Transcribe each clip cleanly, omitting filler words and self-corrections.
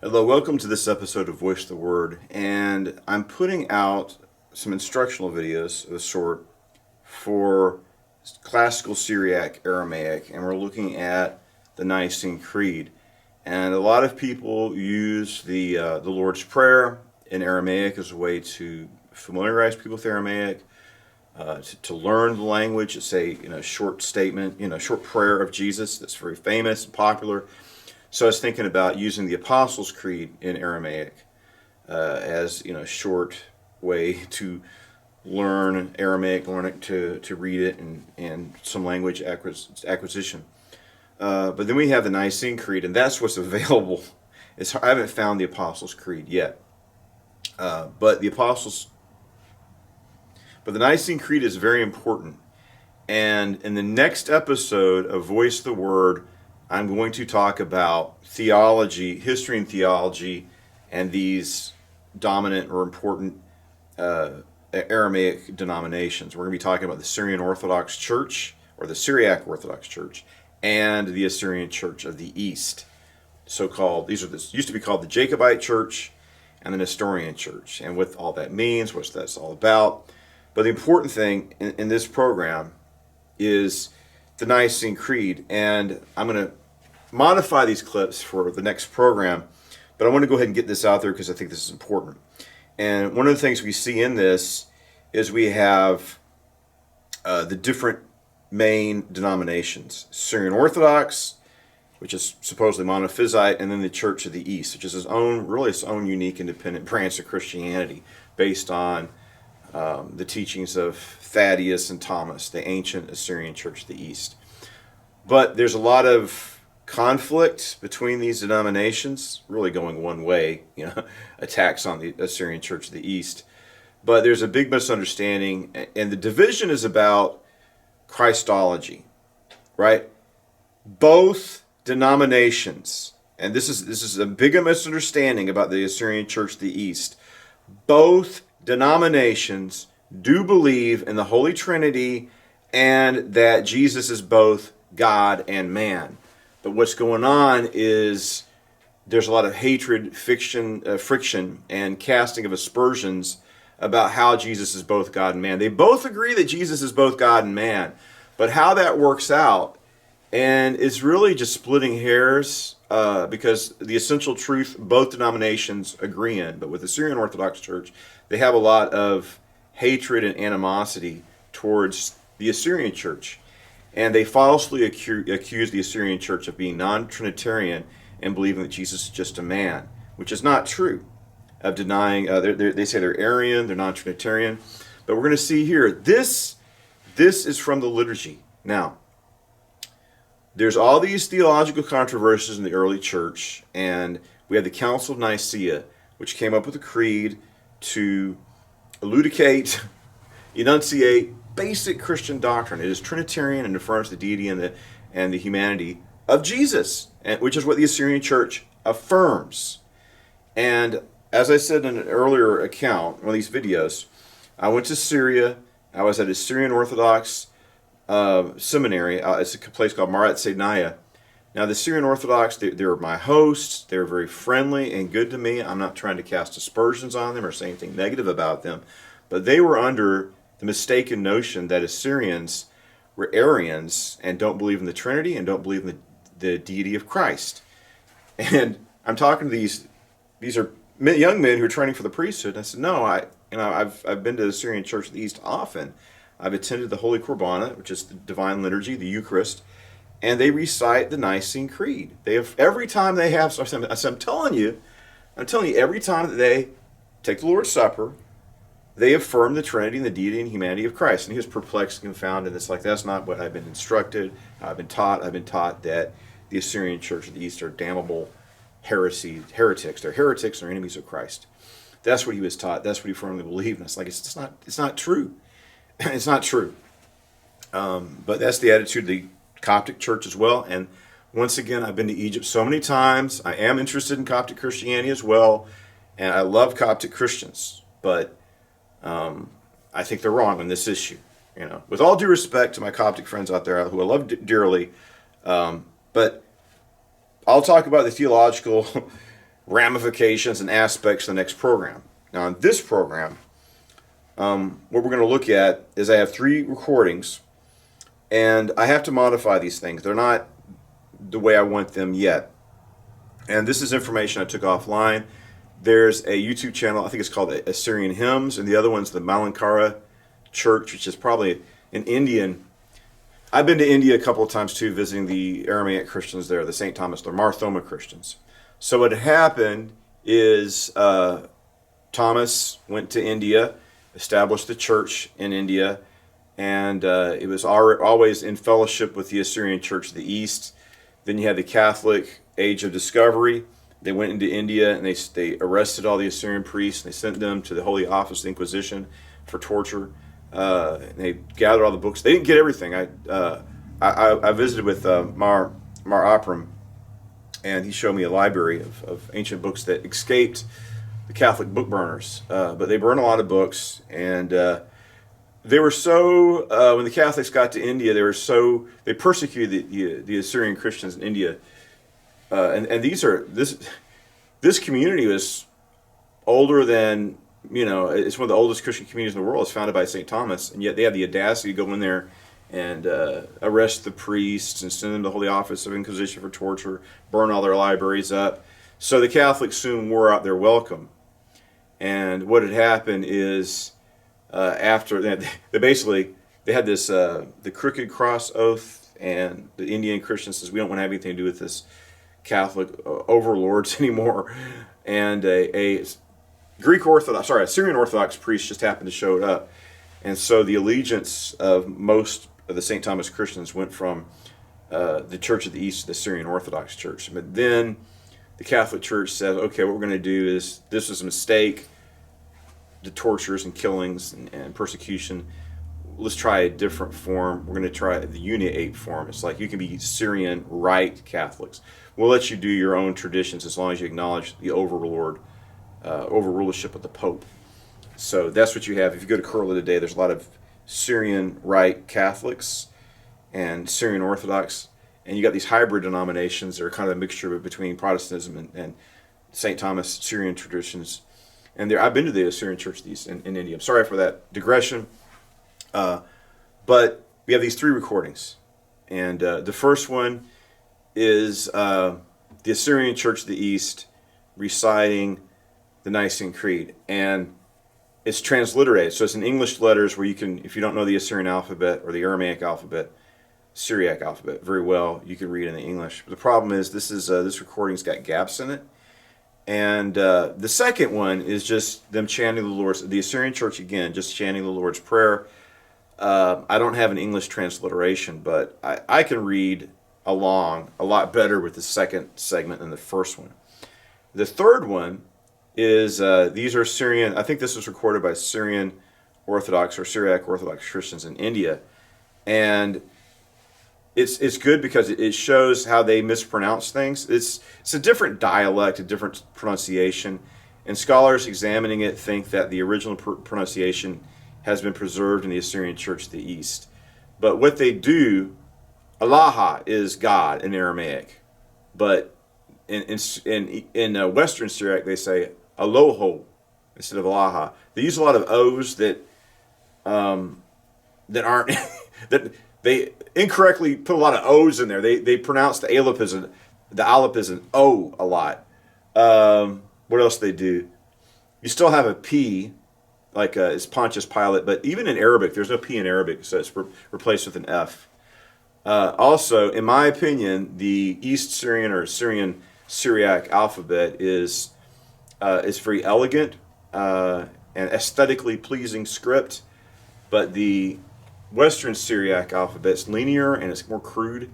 Hello, welcome to this episode of Voice the Word, and I'm putting out some instructional videos of a sort for classical Syriac Aramaic, and we're looking at the Nicene Creed. And a lot of people use the Lord's Prayer in Aramaic as a way to familiarize people with Aramaic, to learn the language. It's a short statement, short prayer of Jesus that's very famous and popular. So I was thinking about using the Apostles' Creed in Aramaic as a short way to learn Aramaic, learn it to read it, and some language acquisition. But then we have the Nicene Creed, and that's what's available. I haven't found the Apostles' Creed yet, but the Nicene Creed is very important. And in the next episode of Voice the Word, I'm going to talk about theology, history and theology, and these dominant or important Aramaic denominations. We're going to be talking about the Syrian Orthodox Church, or the Syriac Orthodox Church, and the Assyrian Church of the East. So-called, used to be called the Jacobite Church and the Nestorian Church, and what all that means, what that's all about. But the important thing in this program is the Nicene Creed, and I'm going to modify these clips for the next program, but I want to go ahead and get this out there because I think this is important. And one of the things we see in this is we have the different main denominations: Syrian Orthodox, which is supposedly monophysite, and then the Church of the East, which is its own unique independent branch of Christianity based on the teachings of Thaddeus and Thomas, the ancient Assyrian Church of the East. But there's a lot of conflict between these denominations, really going one way, attacks on the Assyrian Church of the East. But there's a big misunderstanding, and the division is about Christology, right? Both denominations, and this is a big misunderstanding about the Assyrian Church of the East. Both denominations do believe in the Holy Trinity and that Jesus is both God and man. But what's going on is there's a lot of hatred, friction, and casting of aspersions about how Jesus is both God and man. They both agree that Jesus is both God and man, but how that works out, and it's really just splitting hairs because the essential truth both denominations agree in. But with the Syrian Orthodox Church, they have a lot of hatred and animosity towards the Assyrian Church. And they falsely accuse the Assyrian Church of being non-Trinitarian and believing that Jesus is just a man, which is not true. Of denying, they say they're Arian, they're non-Trinitarian. But we're going to see here, this is from the liturgy. Now, there's all these theological controversies in the early church, and we had the Council of Nicaea, which came up with a creed to elucidate, enunciate basic Christian doctrine. It is Trinitarian and affirms the deity and the humanity of Jesus, which is what the Assyrian Church affirms. And as I said in an earlier account, one of these videos, I went to Syria. I was at a Syrian Orthodox seminary. It's a place called Marat Sednaya. Now, the Syrian Orthodox, they're my hosts. They're very friendly and good to me. I'm not trying to cast aspersions on them or say anything negative about them, but they were under the mistaken notion that Assyrians were Arians and don't believe in the Trinity and don't believe in the deity of Christ. And I'm talking to these are young men who are training for the priesthood. And I said, no, I've been to the Assyrian Church of the East often. I've attended the Holy Qurbana, which is the divine liturgy, the Eucharist, and they recite the Nicene Creed. They have every time they have. So I'm telling you, every time that they take the Lord's Supper, they affirm the Trinity and the deity and humanity of Christ. And he was perplexed and confounded. It's like, that's not what I've been instructed. I've been taught that the Assyrian Church of the East are damnable heretics. They're heretics, they're enemies of Christ. That's what he was taught. That's what he firmly believed. And it's like, it's not true. It's not true. But that's the attitude of the Coptic Church as well. And once again, I've been to Egypt so many times. I am interested in Coptic Christianity as well. And I love Coptic Christians. But I think they're wrong on this issue. With all due respect to my Coptic friends out there who I love dearly, but I'll talk about the theological ramifications and aspects of the next program. Now, in this program, what we're going to look at is I have 3 recordings, and I have to modify these things. They're not the way I want them yet. And this is information I took offline. There's a YouTube channel, I think it's called Assyrian Hymns, and the other one's the Malankara Church, which is probably an Indian. I've been to India a couple of times too, visiting the Aramaic Christians there, the St. Thomas, the Mar Thoma Christians. So what happened is Thomas went to India, established a church in India, and it was always in fellowship with the Assyrian Church of the East. Then you had the Catholic Age of Discovery. They went into India and they arrested all the Assyrian priests. And they sent them to the Holy Office of the Inquisition for torture. And they gathered all the books. They didn't get everything. I visited with Mar Opram, and he showed me a library of ancient books that escaped the Catholic book burners. But they burned a lot of books, and they were so, when the Catholics got to India, they persecuted the Assyrian Christians in India. And this community was older than, it's one of the oldest Christian communities in the world. It's founded by St. Thomas, and yet they had the audacity to go in there and arrest the priests and send them to the Holy Office of Inquisition for torture, burn all their libraries up. So the Catholics soon wore out their welcome. And what had happened is, after they had this the Crooked Cross Oath, and the Indian Christian says, we don't want to have anything to do with this Catholic overlords anymore. And a Syrian Orthodox priest just happened to show up, and so the allegiance of most of the St. Thomas Christians went from the Church of the East to the Syrian Orthodox Church. But then the Catholic Church said, okay, what we're going to do is, this was a mistake, the tortures and killings and persecution. Let's try a different form. We're going to try the Uniate form. It's like you can be Syrian Rite Catholics. We'll let you do your own traditions as long as you acknowledge the overrulership of the Pope. So that's what you have. If you go to Kurla today, there's a lot of Syrian Rite Catholics and Syrian Orthodox, and you got these hybrid denominations that are kind of a mixture between Protestantism and St. Thomas Syrian traditions. And I've been to the Assyrian Church in India. I'm sorry for that digression. But we have these 3 recordings. And the first one is the Assyrian Church of the East reciting the Nicene Creed. And it's transliterated. So it's in English letters where you can, if you don't know the Assyrian alphabet or the Aramaic alphabet, Syriac alphabet very well, you can read in the English. But the problem is this recording's got gaps in it. And the second one is just them chanting the Assyrian Church again, just chanting the Lord's Prayer. I don't have an English transliteration, but I can read along a lot better with the second segment than the first one. The third one is, these are Syrian, I think this was recorded by Syrian Orthodox or Syriac Orthodox Christians in India. And it's good because it shows how they mispronounce things. It's a different dialect, a different pronunciation, and scholars examining it think that the original pronunciation has been preserved in the Assyrian Church of the East. But what they do, Allah is God in Aramaic, but in Western Syriac they say Aloho instead of Allah. They use a lot of O's that aren't that they incorrectly put a lot of O's in there. They pronounce the aleph as an O a lot. What else they do? You still have a P, like it's Pontius Pilate, but even in Arabic, there's no P in Arabic, so it's replaced with an F. Also, in my opinion, the East Syrian or Syrian Syriac alphabet is very elegant and aesthetically pleasing script, but the Western Syriac alphabet is linear and it's more crude.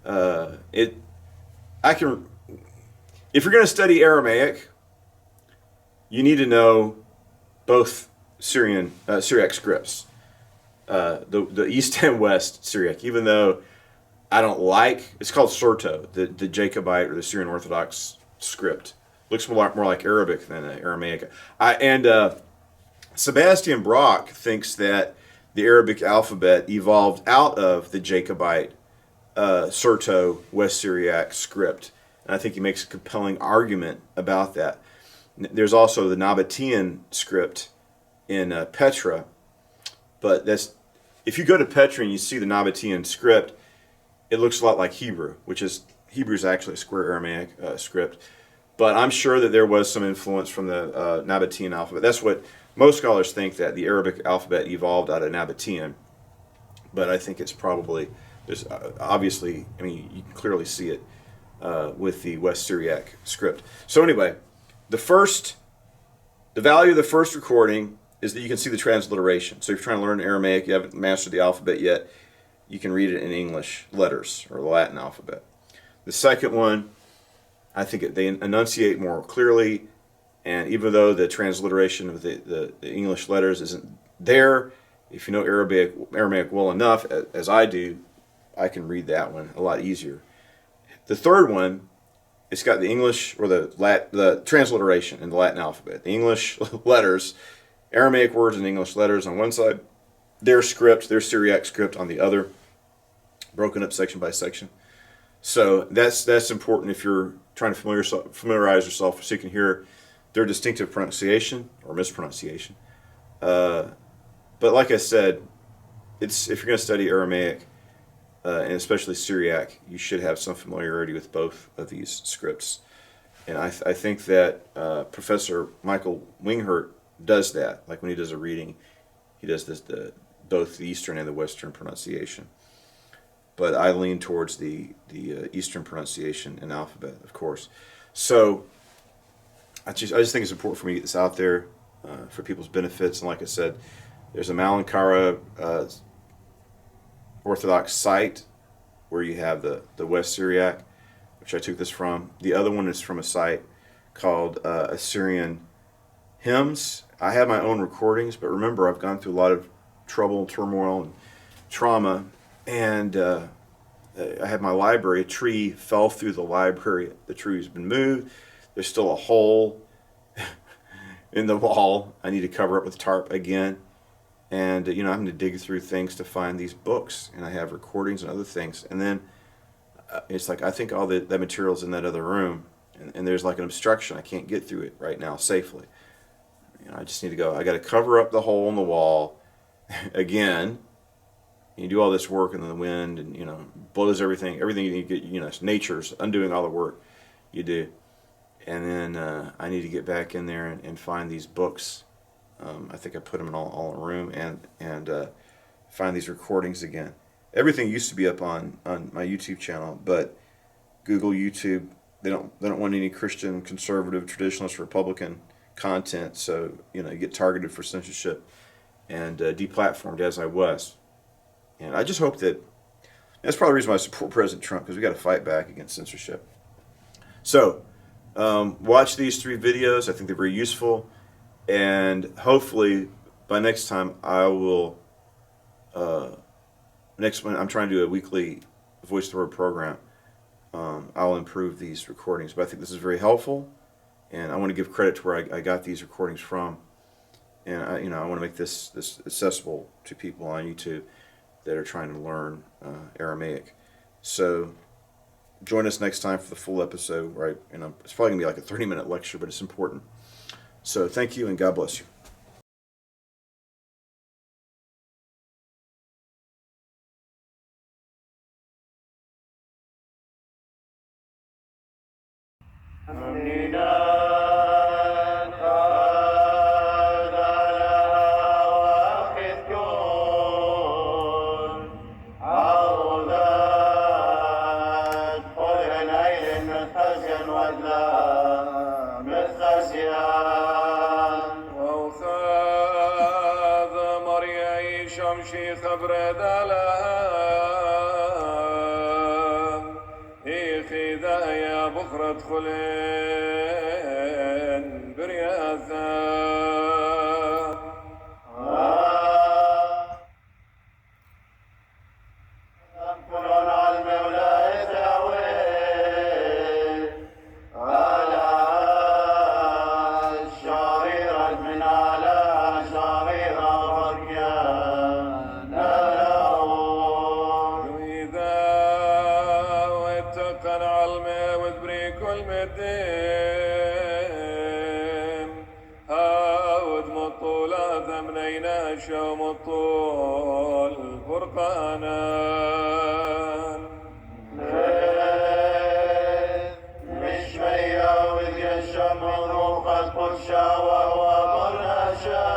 If you're going to study Aramaic, you need to know both Syriac scripts, the East and West Syriac. Even though I don't like, it's called Surto, the Jacobite or the Syrian Orthodox script. Looks more like Arabic than Aramaic. Sebastian Brock thinks that the Arabic alphabet evolved out of the Jacobite Surto West Syriac script. and I think he makes a compelling argument about that. There's also the Nabatean script in Petra, but that's if you go to Petra and you see the Nabatean script, it looks a lot like Hebrew, which is Hebrew is actually a square Aramaic script. But I'm sure that there was some influence from the Nabatean alphabet. That's what most scholars think, that the Arabic alphabet evolved out of Nabatean. But I think it's probably, there's obviously, I mean, you can clearly see it with the West Syriac script. So anyway, the value of the first recording is that you can see the transliteration. So if you're trying to learn Aramaic, you haven't mastered the alphabet yet, you can read it in English letters or the Latin alphabet. The second one, I think they enunciate more clearly, and even though the transliteration of the English letters isn't there, if you know Aramaic well enough, as I do, I can read that one a lot easier. The third one, it's got the English or the transliteration in the Latin alphabet. The English letters, Aramaic words and English letters on one side, their script, their Syriac script on the other, broken up section by section. So that's important if you're trying to familiarize yourself so you can hear their distinctive pronunciation or mispronunciation. But like I said, if you're going to study Aramaic, and especially Syriac, you should have some familiarity with both of these scripts. And I think that Professor Michael Winghert does that. Like when he does a reading, he does both the Eastern and the Western pronunciation. But I lean towards the Eastern pronunciation and alphabet, of course. So I just think it's important for me to get this out there for people's benefits. And like I said, there's a Malankara Orthodox site where you have the West Syriac, which I took this from. The other one is from a site called Assyrian Hymns. I have my own recordings, but remember, I've gone through a lot of trouble, turmoil, and trauma, and I had my library. A tree fell through the library. The tree's been moved. There's still a hole in the wall. I need to cover up with tarp again. And, I'm having to dig through things to find these books. And I have recordings and other things. And then it's like, I think all that material's in that other room. And there's like an obstruction. I can't get through it right now safely. I just need to go. I got to cover up the hole in the wall again. You do all this work, and then the wind, and blows everything you get. Nature's undoing all the work you do. And then I need to get back in there and find these books. I think I put them all in a room, and find these recordings again. Everything used to be up on my YouTube channel, but Google, YouTube, they don't want any Christian, conservative, traditionalist, Republican content. So you get targeted for censorship and deplatformed, as I was. And I just hope that's probably the reason why I support President Trump, because we got to fight back against censorship. So watch these 3 videos. I think they're very useful. And hopefully by next time I will, next one I'm trying to do a weekly Voice of the Word program. I'll improve these recordings. But I think this is very helpful. And I want to give credit to where I got these recordings from. And I want to make this accessible to people on YouTube that are trying to learn Aramaic. So join us next time for the full episode, right? It's probably going to be like a 30-minute lecture, but it's important. So thank you, and God bless you. شمشي خبر دلها إخي دايا بخرة خلين بريازة قنع الماء وذبريكو منينا شوم الطول فرقانا مش مياوذ يشم روح القدشة وهو برناشا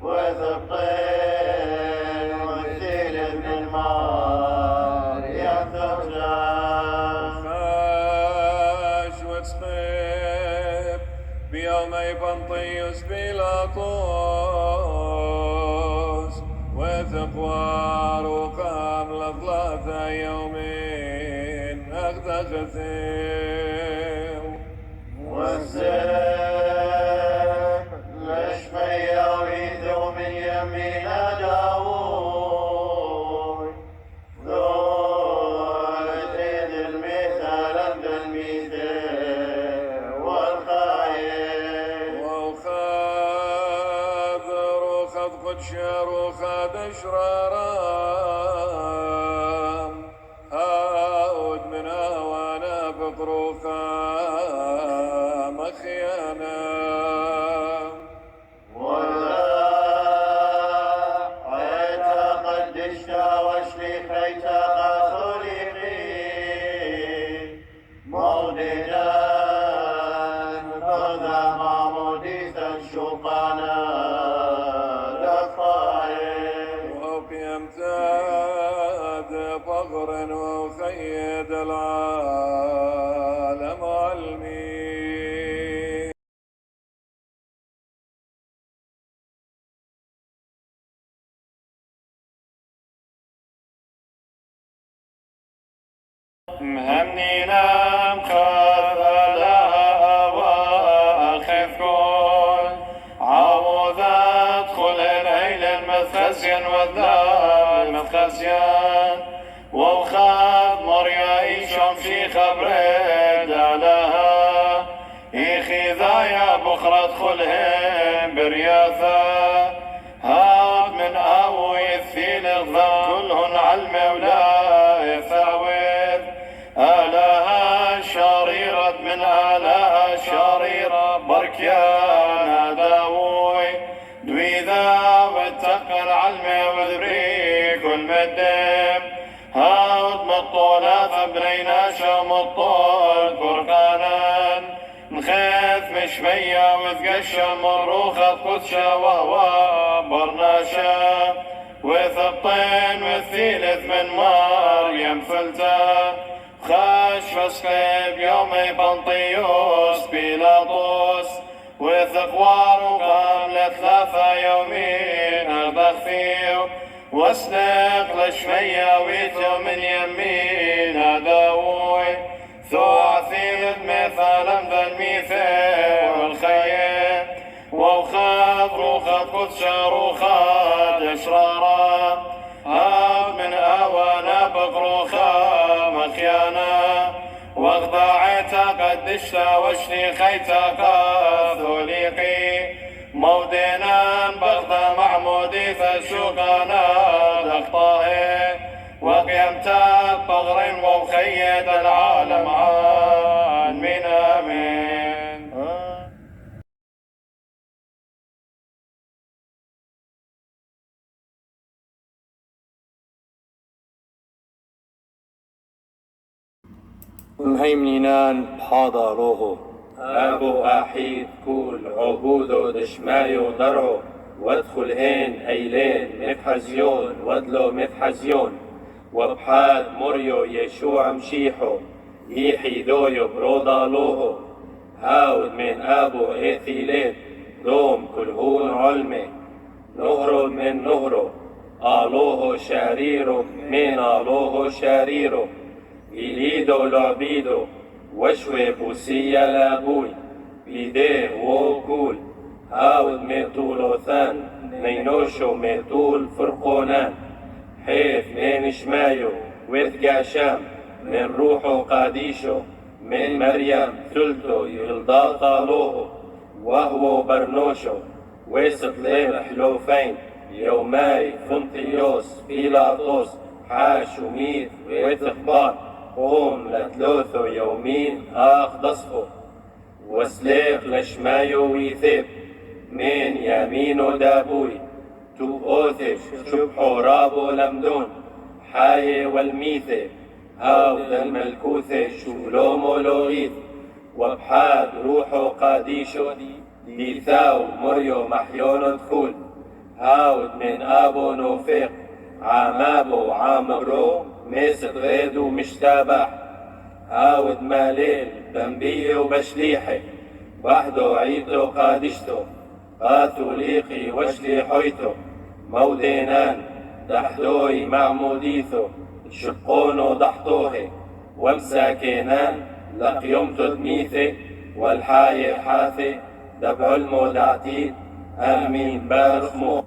وثقين مثيل من المار يثرجا خاش وتصقيب بيومي بنطيوس بيلاطوس وثقوار وقام لثلاثة يومين أغتغثيو والسيف لشمية ويذو من يمين داوود ذو العيد المثال عند الميزان والخايف وخاذ روخذ قدشة روخذ أشرارام هاود من هوانا بقروخا مخيانا ولا عيتا قدشتا وشليخيتا خليقي موددا فذا معموديثا شوقانا للطائف وبيمتاد فقر وخيد العالم علمي مهمنينا مخاذ لها واخذ كل عوض ادخل العيل المثخزين والذاب المثخزين وخاذ مريا شمشي خبرد لها إخذايا بخرة ادخلهم برياثة هاد من أوي الثيل الظن كلهن علم ولا يثاوذ آلها شريرة من آلها شريرة بركيانا داوي دويذا واتقن علمي وذري كل مدم هاد مطولات بنينا شام الطول فرقانا نخاف مشمية وذقشة مروخة قدشة وهو برناشا وثبطين والثالث من مريم فلتا خاش فسقيب يومي بنطيوس بيلاطوس وثقوار وقام لثلاثة يومين أغبخفيو واسلق لشمية ويتو من يمين داوي ثوعثيل مثالا ذا الميثاق والخيال وخاف روخات قدشة روخات أشرارا هاب من أوانا بقروخا مخيانا واخضاعتا قدشتا واشتي خيتا ثوليقي مودينا بغدا معمودي فشوقانا دخطاه وقيمتا بغر وخيد العالم عن من آمين مهيمنينان بحضروه أبو أحيد كول عبودو دشمايو درعو وادخل هين أيلين مفحزيون وادلو مفحزيون وبحاد مريو يشوع مشيحو يحي ذويو برودالوه هاود من أبو إيثيلين دوم كلهون علمي نهرو من نهرو آلوه شاريرو من آلوه شاريرو إليدو لعبيدو وشوي بوسيا لابوي بيديه وكول هاود ميطولو ثان نينوشو ميطول فرقونان حيث من شمايو وذقا شام من روحو قاديشو من مريم ثلثو يلضا طالوه وهو برنوشو وسط ليل حلوفين يوماي فنطيوس بيلاطوس حاش وميت ويتخبار قوم لثلوثو يومين دصفو وسليق لشمايو ويثيب من يمين دابوي تو أوثف شبحو رابو لمدون حاي والميثة هاو ذا الملكوثة شولومو لوغيث وبحاد روحو قاديشو ديثاو مريو محيون دخول هاود من أبو نوفيق عمابو عامرو ميسد غيدو مشتابح هاود ماليل بنبيه وبشليحي وحدو عيدو قادشتو قاثو ليقي وشلي حويتو مودينان دحدوي معموديثو شقونو ضحطوهي ومساكينان لقيمتو دميثي والحاي حاثي دبع المودعتين آمين بارخمو